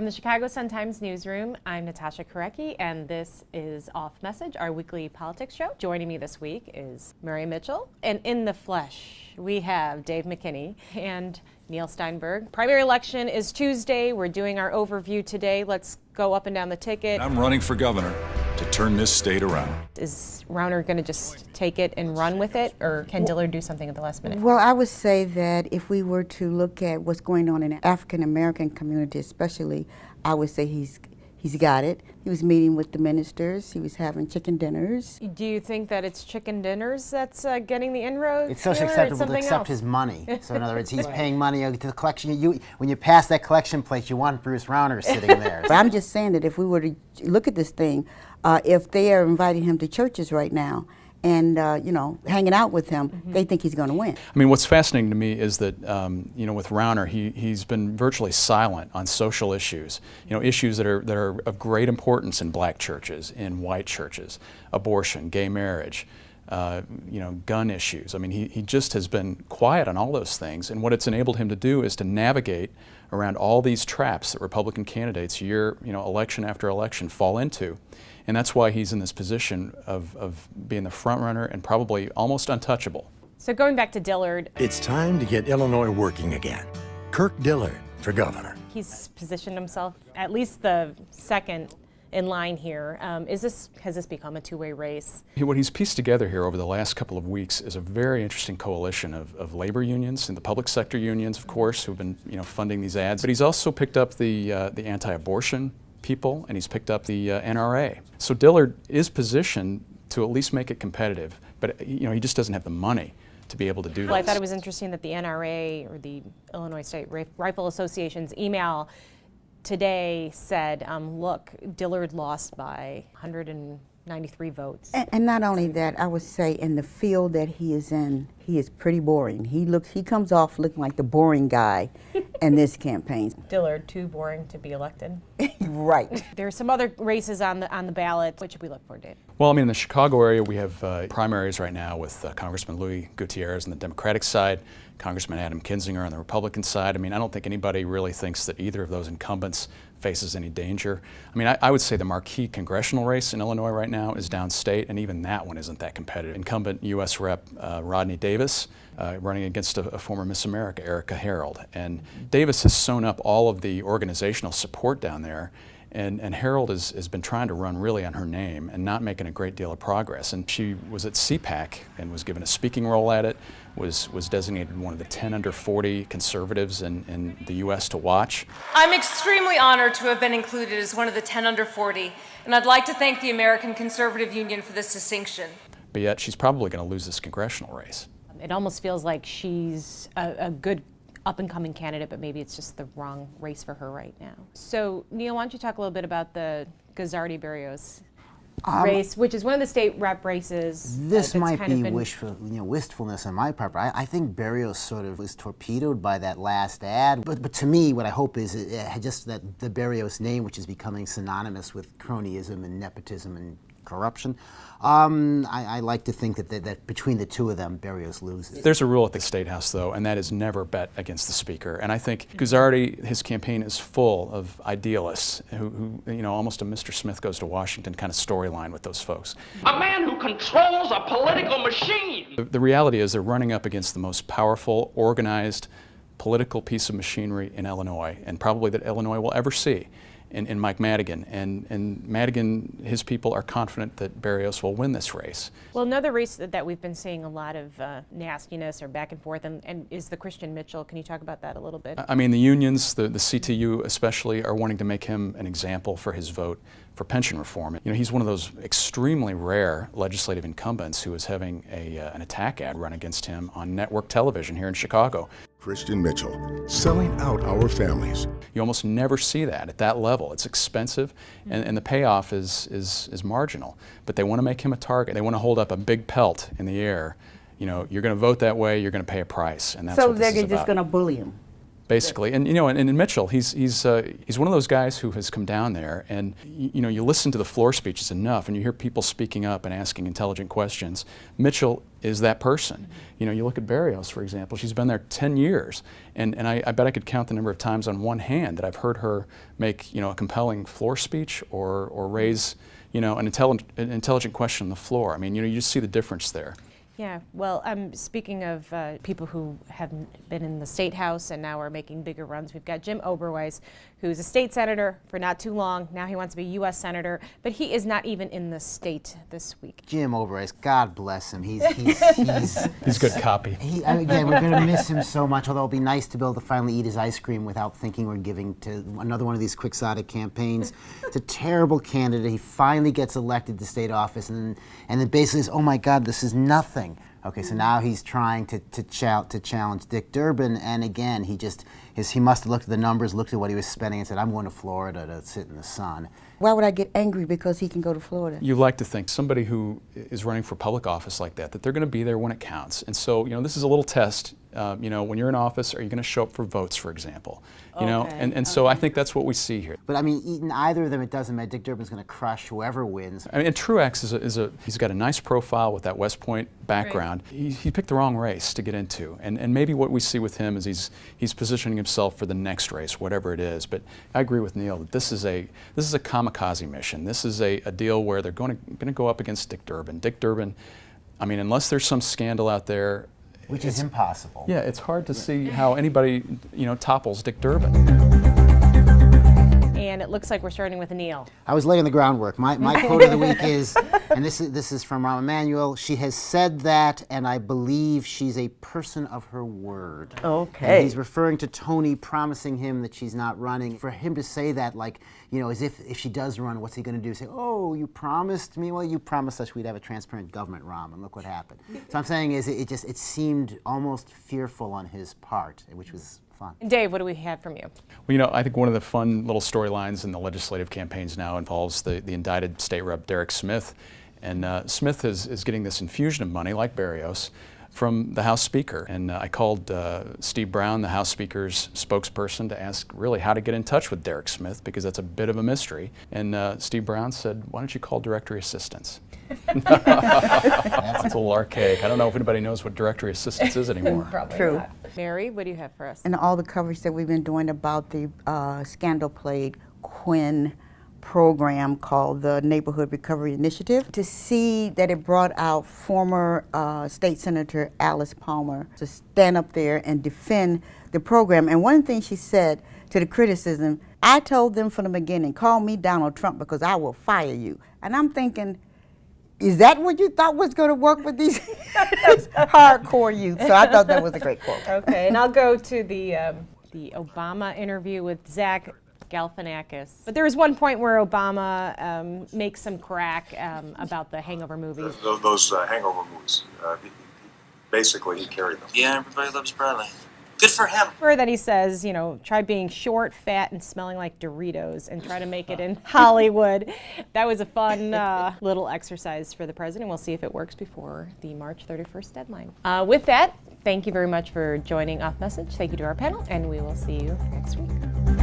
the Chicago Sun-Times newsroom, I'm Natasha Korecki, and this is Off Message, our weekly politics show. Joining me this week is Mary Mitchell, and in the flesh, we have Dave McKinney and Neil Steinberg. Primary election is Tuesday. We're doing our overview today. Let's go up and down the ticket. I'm running for governor to turn this state around. Is Rauner going to just take it and run with it, or can Dillard do something at the last minute? Well, I would say that if we were to look at what's going on in the African American community especially, I would say he's got it. He was meeting with the ministers. He was having chicken dinners. Do you think that it's chicken dinners that's getting the inroads? It's socially acceptable to accept his money. So in other words, he's paying money to the collection. When you pass that collection plate, you want Bruce Rauner sitting there. But I'm just saying that if we were to look at this thing, if they are inviting him to churches right now and hanging out with him, they think he's going to win. I mean, what's fascinating to me is that with Rauner, he's been virtually silent on social issues. Issues that are of great importance in black churches, in white churches, abortion, gay marriage, gun issues. I mean, he just has been quiet on all those things, and what it's enabled him to do is to navigate around all these traps that Republican candidates election after election fall into. And that's why he's in this position of being the front runner and probably almost untouchable. So going back to Dillard. It's time to get Illinois working again. Kirk Dillard for governor. He's positioned himself at least the second in line here. Has this become a two-way race? What he's pieced together here over the last couple of weeks is a very interesting coalition of labor unions and the public sector unions, of course, who've been funding these ads. But he's also picked up the anti-abortion people, and he's picked up the NRA. So Dillard is positioned to at least make it competitive, but he just doesn't have the money to be able to do that. Well, I thought it was interesting that the NRA, or the Illinois State Rifle Association's email today said, look, Dillard lost by 193 votes. And not only that, I would say in the field that he is in, he is pretty boring. He comes off looking like the boring guy in this campaign. Dillard, too boring to be elected. Right. There are some other races on the ballot. What should we look for, Dave? Well, I mean, in the Chicago area, we have primaries right now with Congressman Louis Gutierrez on the Democratic side, Congressman Adam Kinzinger on the Republican side. I mean, I don't think anybody really thinks that either of those incumbents faces any danger. I mean, I would say the marquee congressional race in Illinois right now is downstate, and even that one isn't that competitive. Incumbent U.S. Rep. Rodney Davis running against a former Miss America, Erica Harold. And Davis has sewn up all of the organizational support down there, and Harold has been trying to run really on her name and not making a great deal of progress. And she was at CPAC and was given a speaking role at it, was designated one of the 10 under 40 conservatives in the U.S. to watch. I'm extremely honored to have been included as one of the 10 under 40, and I'd like to thank the American Conservative Union for this distinction. But yet she's probably going to lose this congressional race. It almost feels like she's a good up-and-coming candidate, but maybe it's just the wrong race for her right now. So, Neil, why don't you talk a little bit about the Guzzardi-Berrios race, which is one of the state rep races. This might be wistfulness on my part, but I think Berrios sort of was torpedoed by that last ad. But to me, what I hope is just that the Berrios name, which is becoming synonymous with cronyism and nepotism and corruption. I like to think that between the two of them, Berrios loses. There's a rule at the State House, though, and that is never bet against the Speaker. And I think Guzzardi, his campaign is full of idealists who almost a Mr. Smith Goes to Washington kind of storyline with those folks. A man who controls a political machine. The reality is they're running up against the most powerful, organized political piece of machinery in Illinois, and probably that Illinois will ever see. In Mike Madigan, and Madigan, his people are confident that Berrios will win this race. Well, another race that we've been seeing a lot of nastiness or back and forth and is the Christian Mitchell. Can you talk about that a little bit? I mean, the unions, the CTU especially, are wanting to make him an example for his vote for pension reform. He's one of those extremely rare legislative incumbents who is having an attack ad run against him on network television here in Chicago. Christian Mitchell, selling out our families. You almost never see that at that level. It's expensive, and the payoff is marginal. But they want to make him a target. They want to hold up a big pelt in the air. You're going to vote that way, you're going to pay a price, and that's what this is about. So they're just going to bully him. basically. And and Mitchell, he's one of those guys who has come down there, and you listen to the floor speeches enough, and you hear people speaking up and asking intelligent questions. Mitchell is that person. You look at Berrios, for example. She's been there 10 years, and I bet I could count the number of times on one hand that I've heard her make a compelling floor speech or raise an intelligent question on the floor. I mean, you just see the difference there. Yeah, well, speaking of people who have been in the State House and now are making bigger runs, we've got Jim Oberweis, who's a state senator for not too long. Now he wants to be U.S. senator, but he is not even in the state this week. Jim Oberweis, God bless him. He's good copy. Again, we're going to miss him so much, although it'll be nice to be able to finally eat his ice cream without thinking we're giving to another one of these quixotic campaigns. It's a terrible candidate. He finally gets elected to state office, and then basically says, oh my God, this is nothing. Okay, so now he's trying to challenge Dick Durbin, and again, he must have looked at the numbers, looked at what he was spending, and said, I'm going to Florida to sit in the sun. Why would I get angry because he can go to Florida? You like to think somebody who is running for public office like that they're going to be there when it counts. And so, this is a little test. When you're in office, are you going to show up for votes, for example? So I think that's what we see here. But I mean, in either of them, it doesn't matter. Dick Durbin's going to crush whoever wins. I mean, and Truex he's got a nice profile with that West Point background. Right. He picked the wrong race to get into, and maybe what we see with him is he's positioning himself for the next race, whatever it is. But I agree with Neil that this is a kamikaze mission. This is a deal where they're going to go up against Dick Durbin. Dick Durbin, I mean, unless there's some scandal out there. Which is impossible. Yeah, it's hard to see how anybody, topples Dick Durbin. And it looks like we're starting with Neil. I was laying the groundwork. My quote of the week is, and this is from Rahm Emanuel, she has said that, and I believe she's a person of her word. Okay. And he's referring to Tony promising him that she's not running. For him to say that, as if she does run, what's he going to do? Say, oh, you promised me? Well, you promised us we'd have a transparent government, Rahm, and look what happened. So I'm saying is it seemed almost fearful on his part, which was fun. Dave, what do we have from you? Well, I think one of the fun little storylines in the legislative campaigns now involves the indicted state rep Derek Smith. And Smith is getting this infusion of money, like Berrios, from the House Speaker. And I called Steve Brown, the House Speaker's spokesperson, to ask really how to get in touch with Derek Smith, because that's a bit of a mystery. And Steve Brown said, why don't you call directory assistance? That's a little archaic. I don't know if anybody knows what directory assistance is anymore. Probably True. not. Mary, what do you have for us? And all the coverage that we've been doing about the scandal-plagued Quinn program called the Neighborhood Recovery Initiative, to see that it brought out former State Senator Alice Palmer to stand up there and defend the program. And one thing she said to the criticism, I told them from the beginning, call me Donald Trump because I will fire you. And I'm thinking, is that what you thought was going to work with these hardcore youth? So I thought that was a great quote. Okay, and I'll go to the Obama interview with Zach Galifianakis. But there was one point where Obama makes some crack about the Hangover movies. Those Hangover movies. Basically, he carried them. Yeah, everybody loves Bradley. Good for him. That he says, try being short, fat, and smelling like Doritos and try to make it in Hollywood. That was a fun little exercise for the president. We'll see if it works before the March 31st deadline. With that, thank you very much for joining Off Message. Thank you to our panel, and we will see you next week.